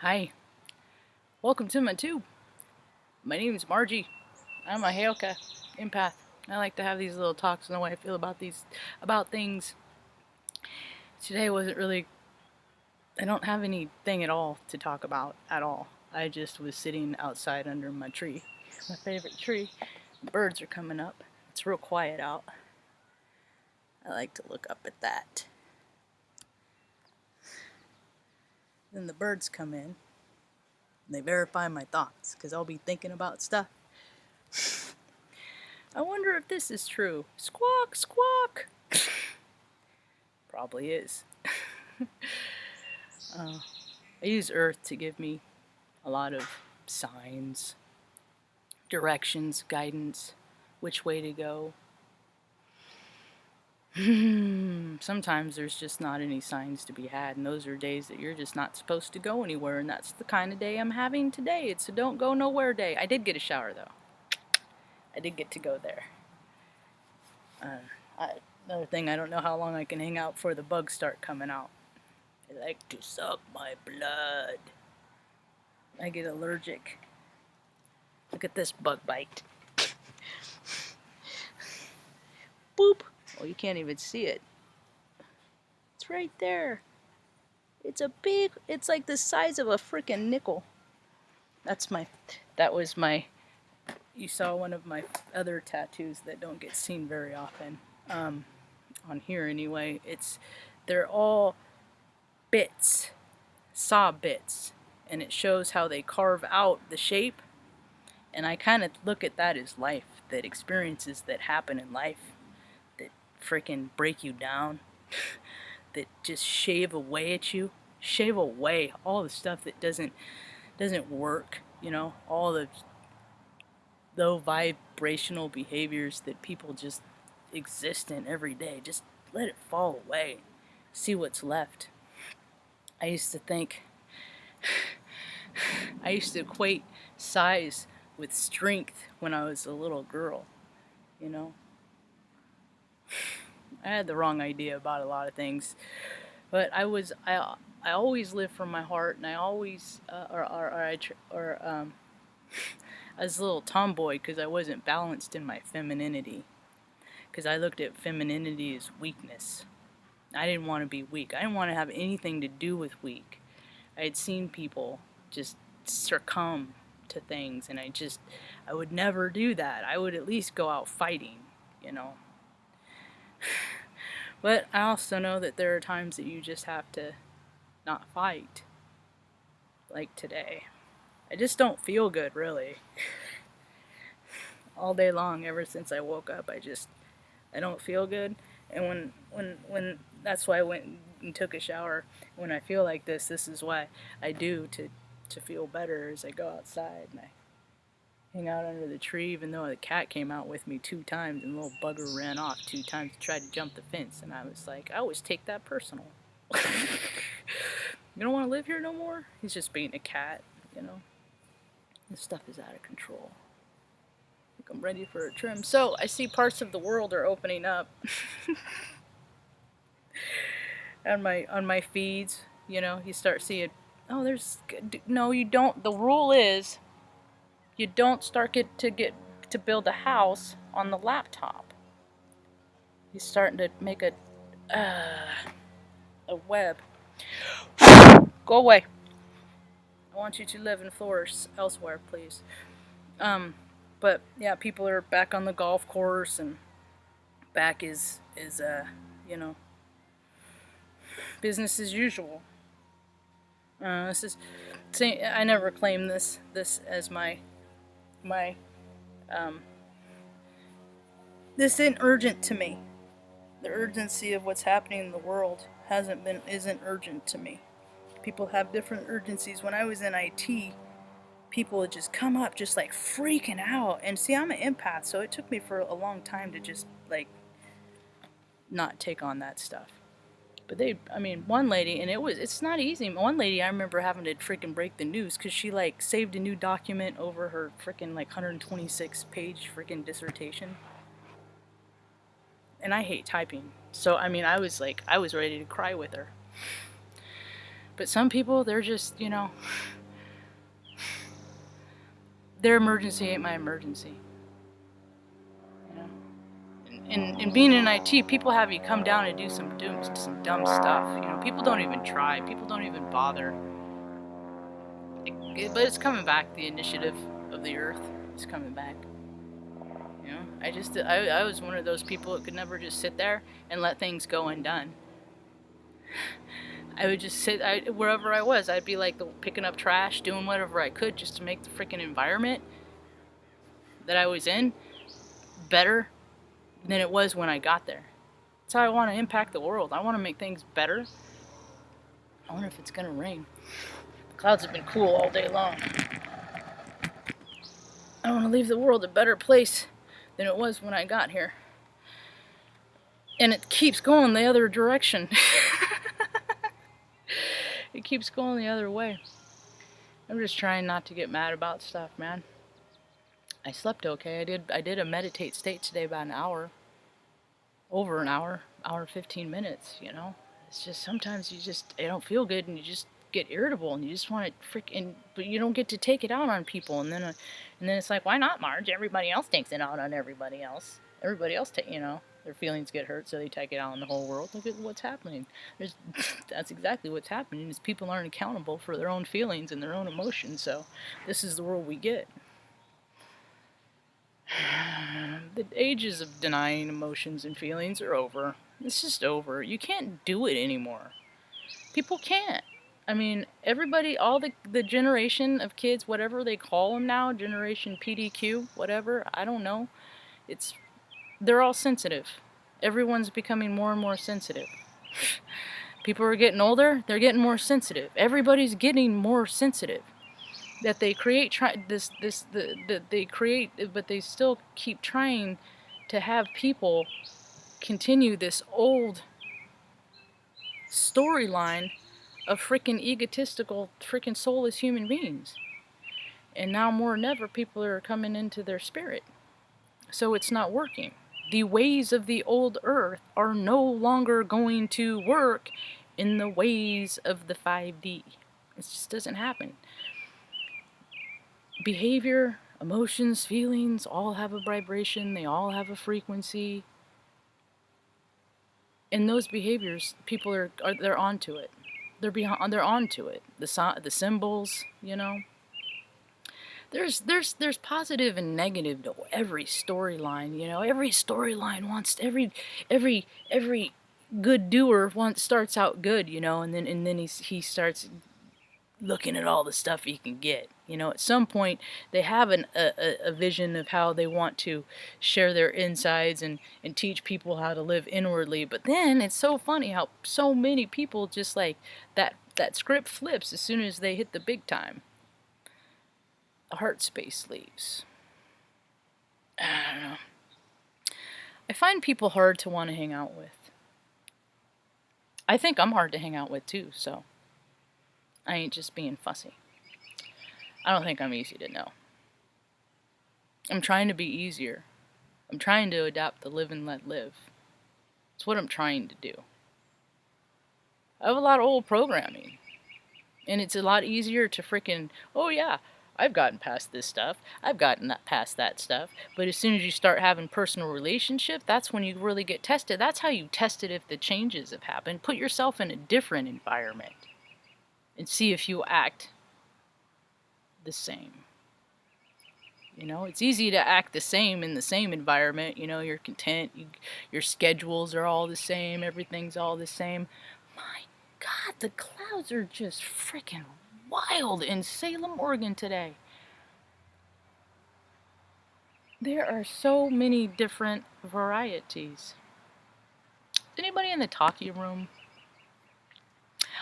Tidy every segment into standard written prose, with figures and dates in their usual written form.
Hi, welcome to my tube. My name is Margie. I'm a Heyoka empath. I like to have these little talks on the way I feel about things. Today wasn't really. I don't have anything at all to talk about at all. I just was sitting outside under my tree, my favorite tree. The birds are coming up. It's real quiet out. I like to look up at that. Then the birds come in. And they verify my thoughts because I'll be thinking about stuff. I wonder if this is true. Squawk, squawk. Probably is. I use Earth to give me a lot of signs, directions, guidance, which way to go. Sometimes there's just not any signs to be had, and those are days that you're just not supposed to go anywhere, and that's the kind of day I'm having today. It's a don't go nowhere day. I did get a shower, though. I did get to go there. Another thing, I don't know how long I can hang out before the bugs start coming out. They like to suck my blood. I get allergic. Look at this bug bite. Boop. Oh, you can't even see it. It's right there. It's like the size of a freaking nickel. You saw one of my other tattoos that don't get seen very often. On here anyway. They're all bits, saw bits. And it shows how they carve out the shape. And I kind of look at that as life, that experiences that happen in life that freaking break you down, that just shave away at you, shave away all the stuff that doesn't work, all the low vibrational behaviors that people just exist in every day. Just let it fall away. See what's left. I used to equate size with strength when I was a little girl, I had the wrong idea about a lot of things, but I always lived from my heart, and I always I was a little tomboy because I wasn't balanced in my femininity, because I looked at femininity as weakness. I didn't want to be weak. I didn't want to have anything to do with weak. I had seen people just succumb to things, and I would never do that. I would at least go out fighting, But I also know that there are times that you just have to not fight. Like today. I just don't feel good, really. All day long, ever since I woke up, I don't feel good. And when that's why I went and took a shower. When I feel like this is what I do to feel better, as I go outside and I hang out under the tree, even though the cat came out with me 2 times and the little bugger ran off 2 times to try to jump the fence, and I was like, I always take that personal. You don't want to live here no more? He's just being a cat, This stuff is out of control. I think I'm ready for a trim. So, I see parts of the world are opening up. on my feeds, you start seeing, no, you don't. The rule is you don't start to build a house on the laptop. He's starting to make a web. Go away. I want you to live in floors elsewhere, please. But yeah, people are back on the golf course, and back is business as usual. I never claim this as my this isn't urgent to me. The urgency of what's happening in the world isn't urgent to me. People have different urgencies. When I was in IT, people would just come up just like freaking out. And see, I'm an empath, so it took me for a long time to just like not take on that stuff. But one lady, and it's not easy. One lady, I remember having to freaking break the news because she like saved a new document over her freaking like 126 page freaking dissertation. And I hate typing. So I was ready to cry with her. But some people, they're just, you know, their emergency ain't my emergency. You know? And being in IT, people have you come down and do some dumb stuff. You know, people don't even try. People don't even bother. But it's coming back. The initiative of the earth is coming back. You know, I was one of those people that could never just sit there and let things go undone. I would just sit wherever I was. I'd be like picking up trash, doing whatever I could just to make the freaking environment that I was in better than it was when I got there. That's how I want to impact the world. I want to make things better. I wonder if it's going to rain. The clouds have been cool all day long. I want to leave the world a better place than it was when I got here. And it keeps going the other direction. It keeps going the other way. I'm just trying not to get mad about stuff, man. I slept okay. I did a meditate state today about an hour. Over an hour 15 minutes, you know. It's just sometimes you don't feel good and you just get irritable and you just want to but you don't get to take it out on people, and then it's like, why not, Marge? Everybody else takes it out on everybody else. Everybody else you know, their feelings get hurt, so they take it out on the whole world. Look at what's happening. That's exactly what's happening, is people aren't accountable for their own feelings and their own emotions. So this is the world we get. The ages of denying emotions and feelings are over. It's just over. You can't do it anymore. People can't. I mean, everybody, all the generation of kids, whatever they call them now, generation PDQ, whatever, I don't know. They're all sensitive. Everyone's becoming more and more sensitive. People are getting older, they're getting more sensitive. Everybody's getting more sensitive. That they create they create, but they still keep trying to have people continue this old storyline of freaking egotistical, freaking soulless human beings. And now more than ever, people are coming into their spirit. So it's not working. The ways of the old earth are no longer going to work in the ways of the 5D. It just doesn't happen. Behavior, emotions, feelings all have a vibration. They all have a frequency. And those behaviors, people they're onto it. They're onto it. The symbols, you know. There's positive and negative to every storyline, you know. Every storyline wants every good doer starts out good, you know, and then he starts looking at all the stuff he can get. You know, at some point they have a vision of how they want to share their insides and teach people how to live inwardly. But then it's so funny how so many people just like that script flips as soon as they hit the big time. The heart space leaves. I don't know. I find people hard to want to hang out with. I think I'm hard to hang out with too, so I ain't just being fussy. I don't think I'm easy to know. I'm trying to be easier. I'm trying to adapt the live and let live. It's what I'm trying to do. I have a lot of old programming. And it's a lot easier to freaking, oh yeah, I've gotten past this stuff. I've gotten past that stuff. But as soon as you start having personal relationship, that's when you really get tested. That's how you test it if the changes have happened. Put yourself in a different environment and see if you act the same. You know, it's easy to act the same in the same environment. You know, you're content. Your schedules are all the same. Everything's all the same. My God, the clouds are just freaking wild in Salem, Oregon today. There are so many different varieties. Is anybody in the talkie room?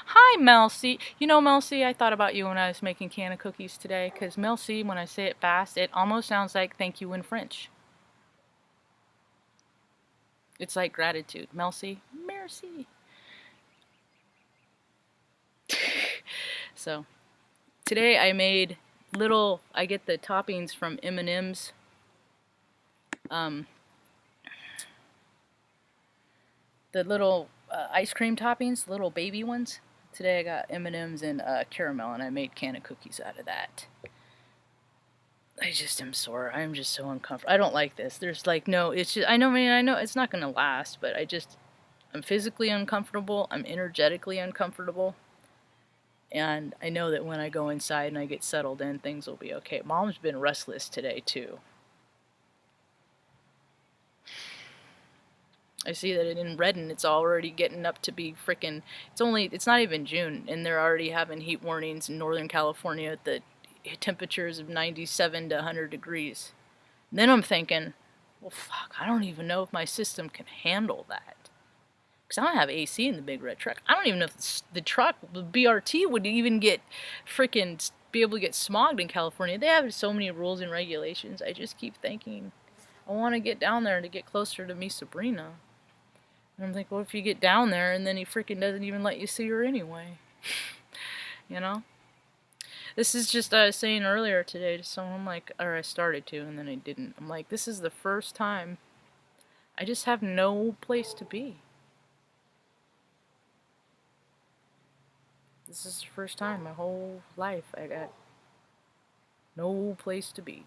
Hi, Mel C. You know, Mel C, I thought about you when I was making can of cookies today, because Mel C, when I say it fast, it almost sounds like thank you in French. It's like gratitude. Mel C, merci. So, today I made I get the toppings from M&M's. The little ice cream toppings, little baby ones. Today I got M&Ms and caramel, and I made can of cookies out of that. I just am sore. I'm just so uncomfortable. I don't like this. There's like no, it's just, I know it's not gonna last, but I'm physically uncomfortable. I'm energetically uncomfortable. And I know that when I go inside and I get settled in, things will be okay. Mom's been restless today, too. I see that in Redden, it's already getting up to be frickin'. It's not even June, and they're already having heat warnings in Northern California at the temperatures of 97 to 100 degrees. And then I'm thinking, well, fuck, I don't even know if my system can handle that. Because I don't have AC in the big red truck. I don't even know if the truck, the BRT, would even be able to get smogged in California. They have so many rules and regulations. I just keep thinking, I want to get down there to get closer to me, Sabrina. And I'm like, what if you get down there and then he freaking doesn't even let you see her anyway? You know? This is just, I was saying earlier today to someone, or I started to and then I didn't. I'm like, this is the first time I just have no place to be. This is the first time my whole life I got no place to be.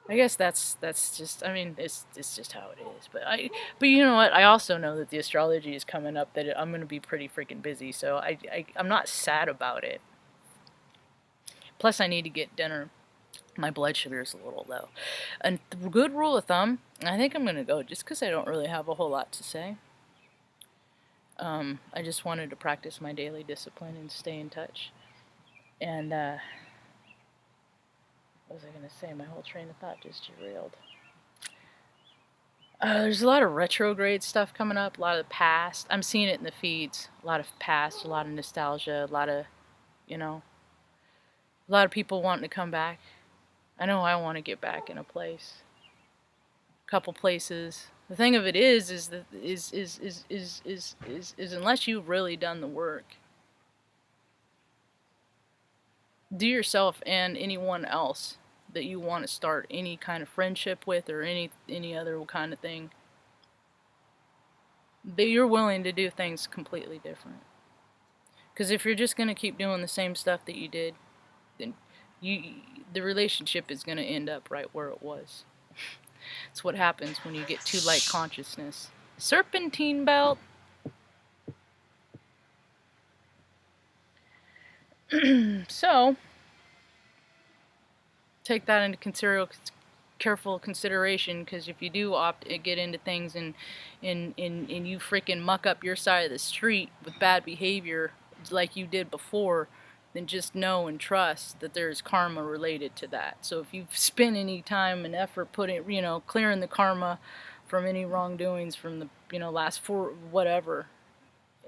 I guess that's just, I mean, it's just how it is. But you know what? I also know that the astrology is coming up, that I'm going to be pretty freaking busy, so I'm not sad about it. Plus, I need to get dinner. My blood sugar is a little low. A good rule of thumb, I think I'm going to go just because I don't really have a whole lot to say. I just wanted to practice my daily discipline and stay in touch. And, what was I going to say? My whole train of thought just derailed. There's a lot of retrograde stuff coming up, a lot of past. I'm seeing it in the feeds. A lot of past, a lot of nostalgia, a lot of, a lot of people wanting to come back. I know I want to get back in a place. A couple places. The thing of it is unless you've really done the work, do yourself and anyone else that you want to start any kind of friendship with or any other kind of thing, that you're willing to do things completely different. Because if you're just going to keep doing the same stuff that you did, then the relationship is going to end up right where it was. It's what happens when you get too light consciousness. Serpentine belt. So, take that into careful consideration, because if you do get into things and you freaking muck up your side of the street with bad behavior like you did before, then just know and trust that there's karma related to that. So if you spend any time and effort clearing the karma from any wrongdoings from the last 4 whatever,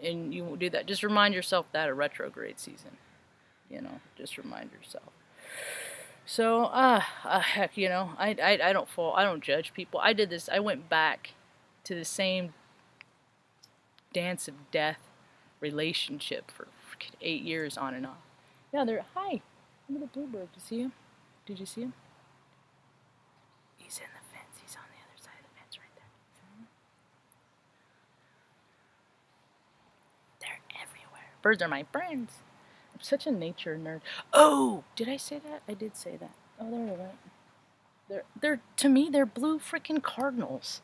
and you do that, just remind yourself that a retrograde season. Just remind yourself. So, heck, I don't judge people. I did this, I went back to the same dance of death relationship for 8 years on and off. Yeah, hi, look at the bluebird, you see him? Did you see him? He's in the fence, he's on the other side of the fence right there. They're everywhere. Birds are my friends. I'm such a nature nerd. Oh, did I say that? I did say that. Oh, there they went. They're to me, they're blue freaking cardinals.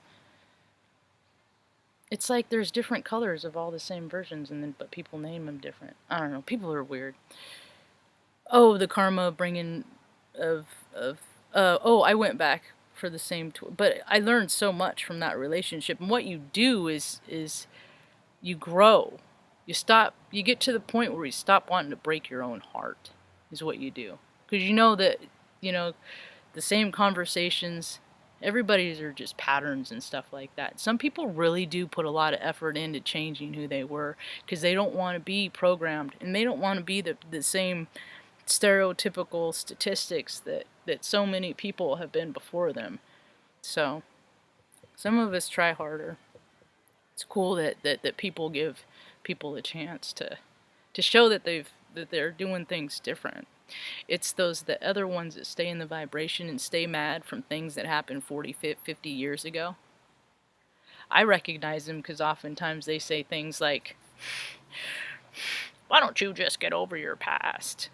It's like there's different colors of all the same versions, but people name them different. I don't know. People are weird. Oh, the karma bringing I went back for the same tour, but I learned so much from that relationship. And what you do is you grow. You get to the point where you stop wanting to break your own heart, is what you do. Because you know that, the same conversations, everybody's are just patterns and stuff like that. Some people really do put a lot of effort into changing who they were, because they don't want to be programmed, and they don't want to be the same stereotypical statistics that so many people have been before them. So, some of us try harder. It's cool that people give people a chance to show that they're doing things different. It's the other ones that stay in the vibration and stay mad from things that happened 40, 50 years ago. I recognize them because oftentimes they say things like, why don't you just get over your past?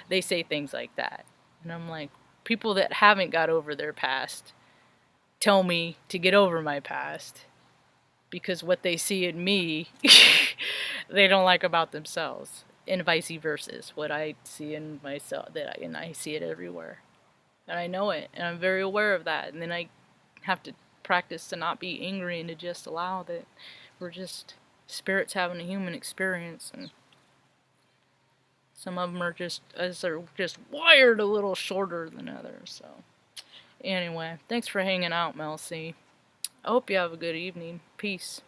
They say things like that. And I'm like, people that haven't got over their past tell me to get over my past because what they see in me, they don't like about themselves. And vice versa. What I see in myself, and I see it everywhere. And I know it, and I'm very aware of that. And then I have to practice to not be angry and to just allow that we're just spirits having a human experience, and some of them are just wired a little shorter than others. So anyway, thanks for hanging out, Mel C. I hope you have a good evening. Peace.